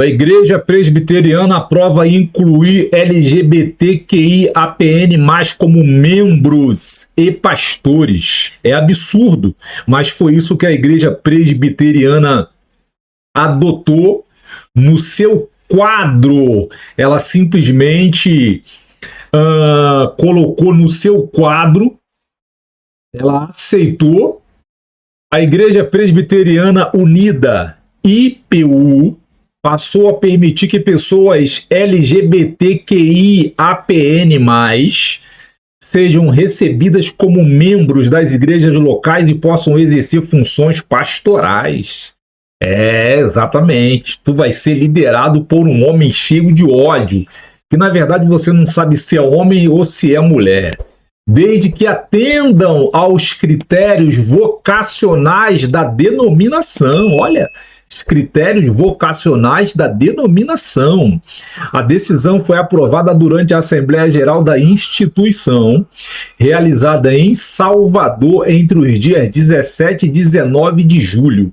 A Igreja Presbiteriana aprova incluir LGBTQIAPN+, como membros e pastores. É absurdo, mas foi isso que a Igreja Presbiteriana adotou no seu quadro. Ela simplesmente colocou no seu quadro, ela aceitou. A Igreja Presbiteriana Unida, IPU, passou a permitir que pessoas LGBTQIAPN+, sejam recebidas como membros das igrejas locais e possam exercer funções pastorais. Exatamente. Tu vai ser liderado por um homem cheio de ódio, que na verdade você não sabe se é homem ou se é mulher. Desde que atendam aos critérios vocacionais da denominação. Olha, os critérios vocacionais da denominação. A decisão foi aprovada durante a Assembleia Geral da instituição, realizada em Salvador entre os dias 17 e 19 de julho,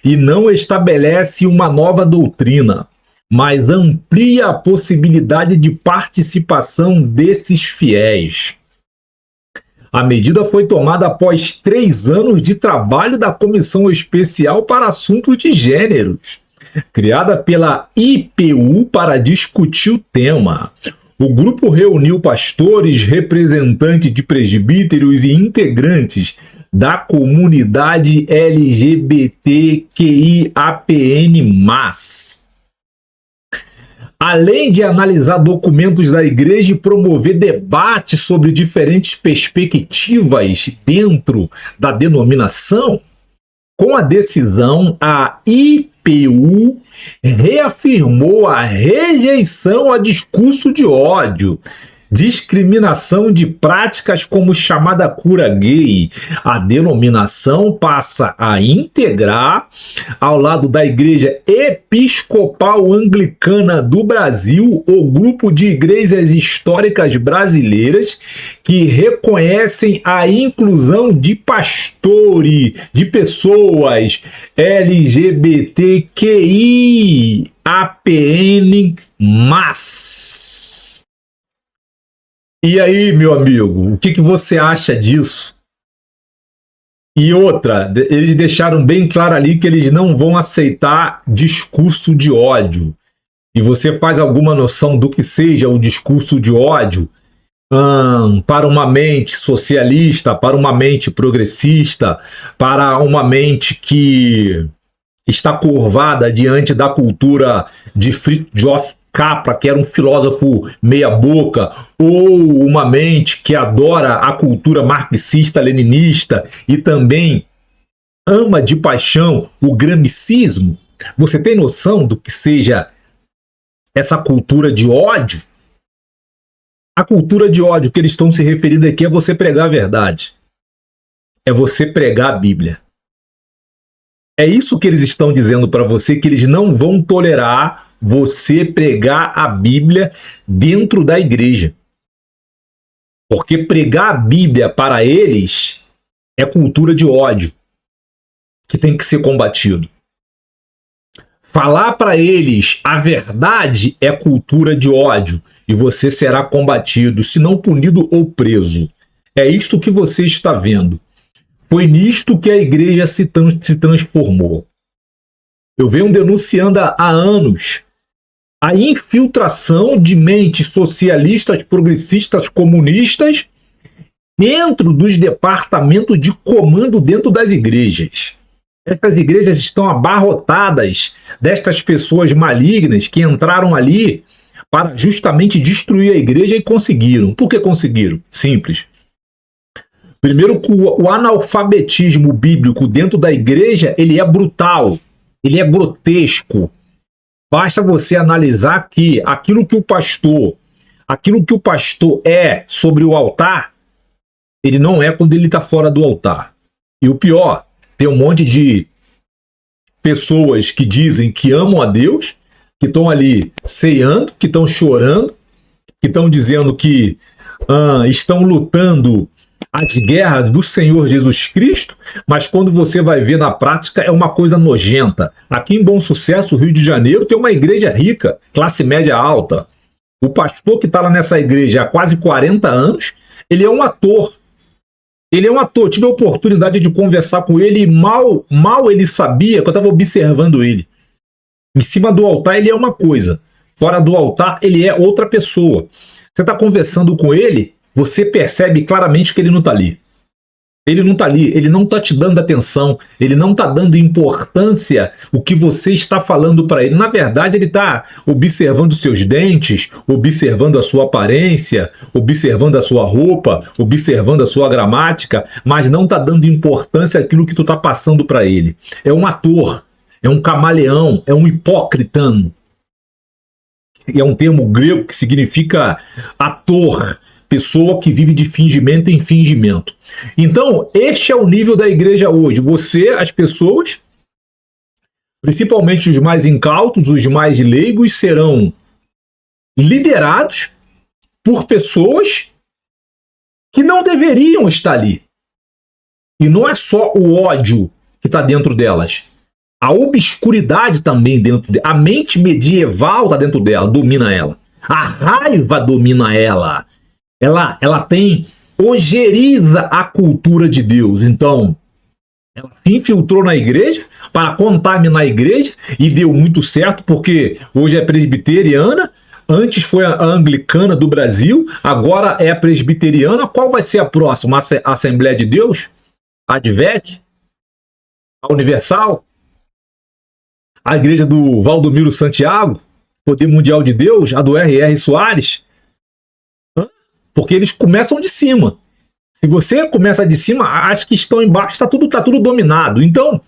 e não estabelece uma nova doutrina, mas amplia a possibilidade de participação desses fiéis. A medida foi tomada após 3 anos de trabalho da Comissão Especial para Assuntos de Gêneros, criada pela IPU para discutir o tema. O grupo reuniu pastores, representantes de presbíteros e integrantes da comunidade LGBTQIAPN+. Além de analisar documentos da igreja e promover debates sobre diferentes perspectivas dentro da denominação, com a decisão, a IPU reafirmou a rejeição a discurso de ódio, discriminação de práticas como chamada cura gay. A denominação passa a integrar, ao lado da Igreja Episcopal Anglicana do Brasil, o grupo de igrejas históricas brasileiras que reconhecem a inclusão de pastores, de pessoas LGBTQIAPN+. E aí, meu amigo, o que você acha disso? E outra, eles deixaram bem claro ali que eles não vão aceitar discurso de ódio. E você faz alguma noção do que seja o discurso de ódio? Para uma mente socialista, para uma mente progressista, para uma mente que está curvada diante da cultura de Fritjof Capra, que era um filósofo meia-boca, ou uma mente que adora a cultura marxista-leninista e também ama de paixão o gramscismo. Você tem noção do que seja essa cultura de ódio? A cultura de ódio que eles estão se referindo aqui é você pregar a verdade. É você pregar a Bíblia. É isso que eles estão dizendo para você, que eles não vão tolerar você pregar a Bíblia dentro da igreja. Porque pregar a Bíblia para eles é cultura de ódio, que tem que ser combatido. Falar para eles a verdade é cultura de ódio, e você será combatido, se não punido ou preso. É isto que você está vendo. Foi nisto que a igreja se transformou. Eu venho denunciando há anos a infiltração de mentes socialistas, progressistas, comunistas dentro dos departamentos de comando dentro das igrejas. Essas igrejas estão abarrotadas destas pessoas malignas que entraram ali para justamente destruir a igreja e conseguiram. Por que conseguiram? Simples. Primeiro, o analfabetismo bíblico dentro da igreja, ele é brutal, ele é grotesco. Basta você analisar que aquilo que o pastor é sobre o altar, ele não é quando ele está fora do altar. E o pior, tem um monte de pessoas que dizem que amam a Deus, que estão ali ceando, que estão chorando, que estão dizendo que estão lutando as guerras do Senhor Jesus Cristo, mas quando você vai ver na prática é uma coisa nojenta. Aqui em Bom Sucesso, Rio de Janeiro, tem uma igreja rica, classe média alta. O pastor que está lá nessa igreja há quase 40 anos, ele é um ator. Ele é um ator. Eu tive a oportunidade de conversar com ele e mal ele sabia que eu estava observando ele. Em cima do altar ele é uma coisa, fora do altar ele é outra pessoa. Você está conversando com ele, você percebe claramente que ele não está ali. Ele não está ali, ele não está te dando atenção, ele não está dando importância o que você está falando para ele. Na verdade, ele está observando os seus dentes, observando a sua aparência, observando a sua roupa, observando a sua gramática, mas não está dando importância àquilo que tu está passando para ele. É um ator, é um camaleão, é um hipócritano. É um termo grego que significa ator, pessoa que vive de fingimento em fingimento. Então, este é o nível da igreja hoje. Você, as pessoas, principalmente os mais incautos, os mais leigos, serão liderados por pessoas que não deveriam estar ali. E não é só o ódio que está dentro delas. A obscuridade também dentro dela. A mente medieval está dentro dela, domina ela. A raiva domina ela. Ela tem ojeriza a cultura de Deus. Então, ela se infiltrou na igreja para contaminar a igreja e deu muito certo, porque hoje é presbiteriana, antes foi a anglicana do Brasil, agora é a presbiteriana. Qual vai ser a próxima? A Assembleia de Deus? A Advent? A Universal? A igreja do Valdomiro Santiago? Poder Mundial de Deus? A do R.R. Soares? Porque eles começam de cima. Se você começa de cima, as que estão embaixo tá tudo dominado. Então,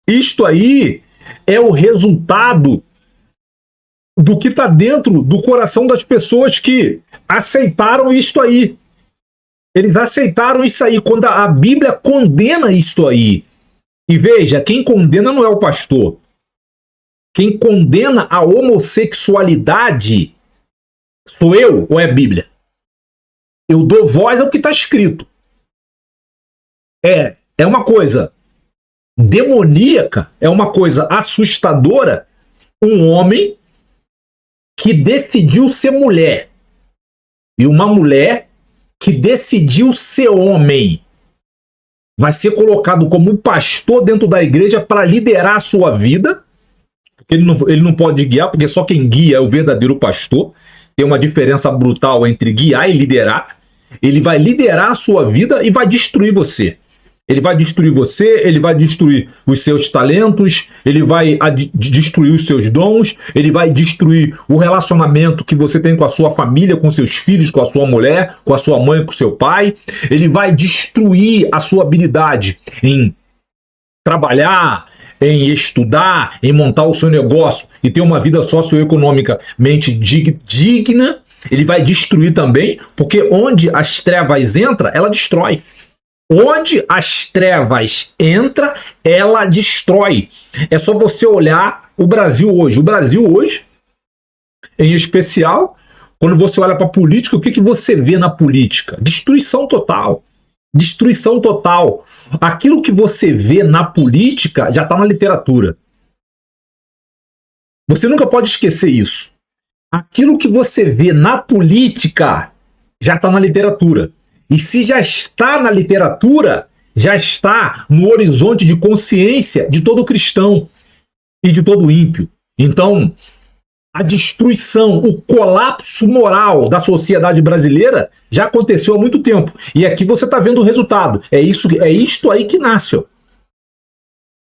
isto aí é o resultado do que está dentro do coração das pessoas que aceitaram isto aí. Eles aceitaram isso aí. Quando a Bíblia condena isto aí. E veja, quem condena não é o pastor. Quem condena a homossexualidade sou eu ou é a Bíblia? Eu dou voz ao que está escrito. É uma coisa demoníaca, é uma coisa assustadora, um homem que decidiu ser mulher e uma mulher que decidiu ser homem vai ser colocado como pastor dentro da igreja para liderar a sua vida, porque ele não pode guiar, porque só quem guia é o verdadeiro pastor. Tem uma diferença brutal entre guiar e liderar. Ele vai liderar a sua vida e vai destruir você. Ele vai destruir você, ele vai destruir os seus talentos, ele vai destruir os seus dons, ele vai destruir o relacionamento que você tem com a sua família, com seus filhos, com a sua mulher, com a sua mãe, com o seu pai. Ele vai destruir a sua habilidade em trabalhar, em estudar, em montar o seu negócio e ter uma vida socioeconomicamente digna. Ele vai destruir também, porque onde as trevas entram, ela destrói. Onde as trevas entram, ela destrói. É só você olhar o Brasil hoje. O Brasil hoje, em especial, quando você olha para a política, o que você vê na política? Destruição total. Destruição total. Aquilo que você vê na política já está na literatura. Você nunca pode esquecer isso. Aquilo que você vê na política já está na literatura. E se já está na literatura, já está no horizonte de consciência de todo cristão e de todo ímpio. Então, a destruição, o colapso moral da sociedade brasileira já aconteceu há muito tempo. E aqui você está vendo o resultado. É isto aí que nasce. Ó.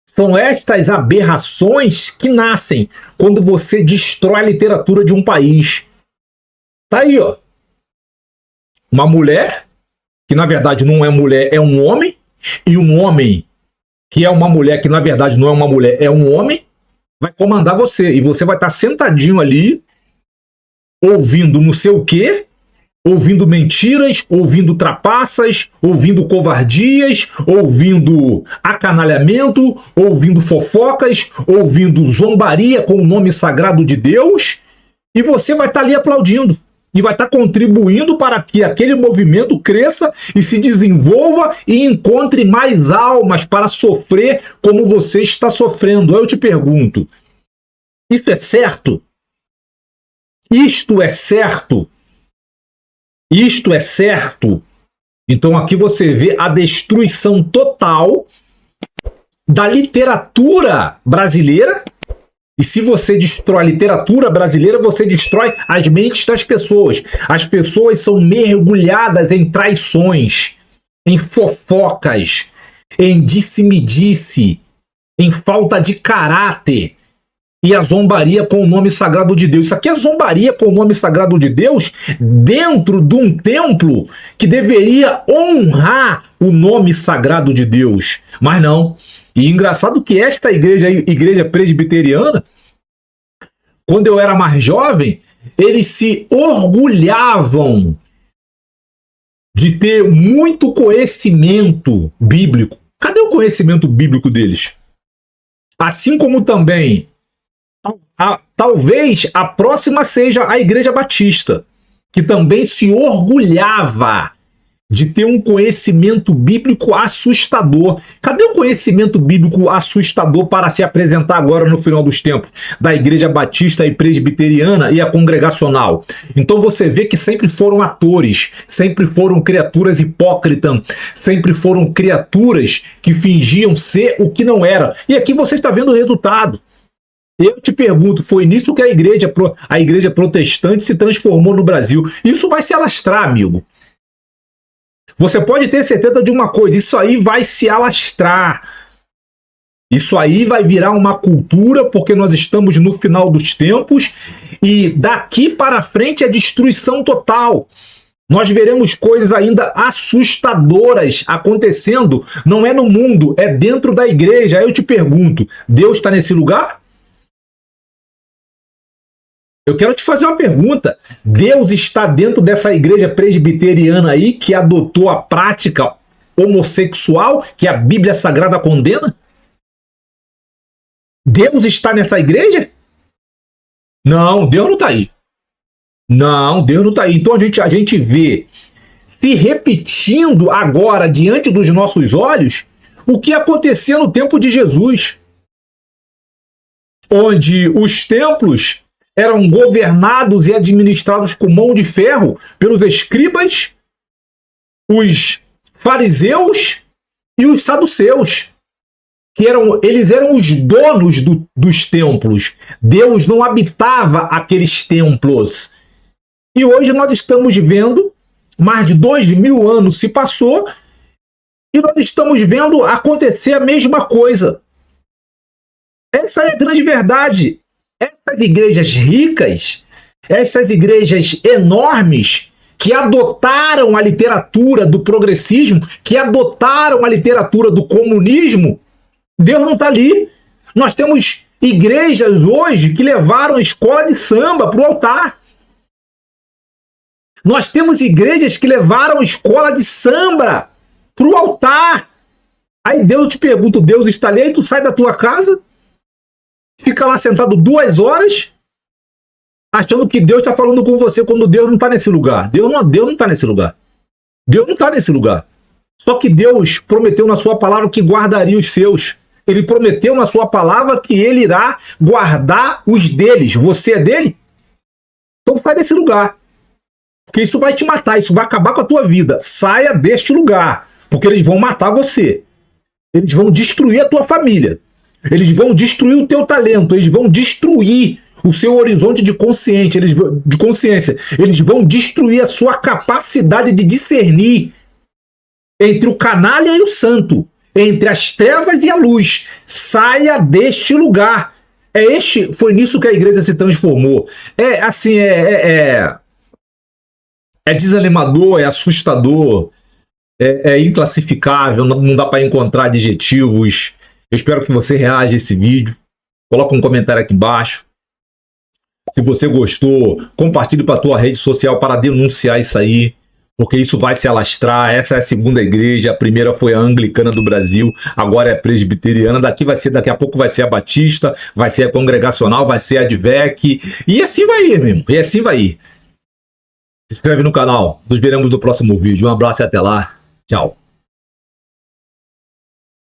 São estas aberrações que nascem quando você destrói a literatura de um país. Tá aí, ó. Uma mulher, que na verdade não é mulher, é um homem, e um homem que é uma mulher, que na verdade não é uma mulher, é um homem, vai comandar você. E você vai estar sentadinho ali, ouvindo não sei o quê, ouvindo mentiras, ouvindo trapaças, ouvindo covardias, ouvindo acanalhamento, ouvindo fofocas, ouvindo zombaria com o nome sagrado de Deus, e você vai estar ali aplaudindo. e vai estar contribuindo para que aquele movimento cresça e se desenvolva e encontre mais almas para sofrer como você está sofrendo. Eu te pergunto, isso é certo? Isto é certo? Isto é certo? Então aqui você vê a destruição total da literatura brasileira. E se você destrói a literatura brasileira, você destrói as mentes das pessoas. As pessoas são mergulhadas em traições, em fofocas, em disse-me-disse, em falta de caráter. E a zombaria com o nome sagrado de Deus. Isso aqui é zombaria com o nome sagrado de Deus dentro de um templo que deveria honrar o nome sagrado de Deus. Mas não. E engraçado que esta igreja, igreja presbiteriana, quando eu era mais jovem, eles se orgulhavam de ter muito conhecimento bíblico. Cadê o conhecimento bíblico deles? Assim como também, talvez a próxima seja a Igreja Batista, que também se orgulhava de ter um conhecimento bíblico assustador. Cadê o conhecimento bíblico assustador para se apresentar agora no final dos tempos da Igreja Batista e Presbiteriana e a Congregacional? Então você vê que sempre foram atores, sempre foram criaturas hipócritas, sempre foram criaturas que fingiam ser o que não era. E aqui você está vendo o resultado. Eu te pergunto, foi nisso que a igreja protestante se transformou no Brasil. Isso vai se alastrar, amigo. Você pode ter certeza de uma coisa, isso aí vai se alastrar. Isso aí vai virar uma cultura, porque nós estamos no final dos tempos e daqui para frente é destruição total. Nós veremos coisas ainda assustadoras acontecendo, não é no mundo, é dentro da igreja. Aí eu te pergunto, Deus está nesse lugar? Eu quero te fazer uma pergunta. Deus está dentro dessa igreja presbiteriana aí que adotou a prática homossexual que a Bíblia Sagrada condena? Deus está nessa igreja? Não, Deus não está aí. Não, Deus não está aí. Então a gente vê se repetindo agora diante dos nossos olhos o que acontecia no tempo de Jesus, onde os templos eram governados e administrados com mão de ferro pelos escribas, os fariseus e os saduceus, que eles eram os donos dos templos. Deus não habitava aqueles templos. E hoje nós estamos vendo, mais de 2000 anos se passou, e nós estamos vendo acontecer a mesma coisa. Essa é a grande verdade. Essas igrejas ricas, essas igrejas enormes, que adotaram a literatura do progressismo, que adotaram a literatura do comunismo, Deus não está ali. Nós temos igrejas hoje que levaram a escola de samba para o altar. Nós temos igrejas que levaram a escola de samba para o altar. Aí Deus te pergunta, Deus está ali, aí tu sai da tua casa, fica lá sentado 2 horas, achando que Deus está falando com você quando Deus não está nesse lugar. Deus não está nesse lugar. Deus não está nesse lugar. Só que Deus prometeu na sua palavra que guardaria os seus. Ele prometeu na sua palavra que ele irá guardar os deles. Você é dele? Então sai desse lugar. Porque isso vai te matar, isso vai acabar com a tua vida. Saia deste lugar, porque eles vão matar você. Eles vão destruir a tua família. Eles vão destruir o teu talento, eles vão destruir o seu horizonte de consciência, eles vão destruir a sua capacidade de discernir entre o canalha e o santo, entre as trevas e a luz. Saia deste lugar. Foi nisso que a igreja se transformou. É desanimador, é assustador, é inclassificável, não dá para encontrar adjetivos. Eu espero que você reaja a esse vídeo. Coloca um comentário aqui embaixo. Se você gostou, compartilhe para a tua rede social para denunciar isso aí, porque isso vai se alastrar. Essa é a segunda igreja, a primeira foi a anglicana do Brasil, agora é a presbiteriana, daqui a pouco vai ser a batista, vai ser a congregacional, vai ser a Advec, e assim vai ir, meu irmão, e assim vai ir. Se inscreve no canal. Nos veremos no próximo vídeo. Um abraço e até lá. Tchau.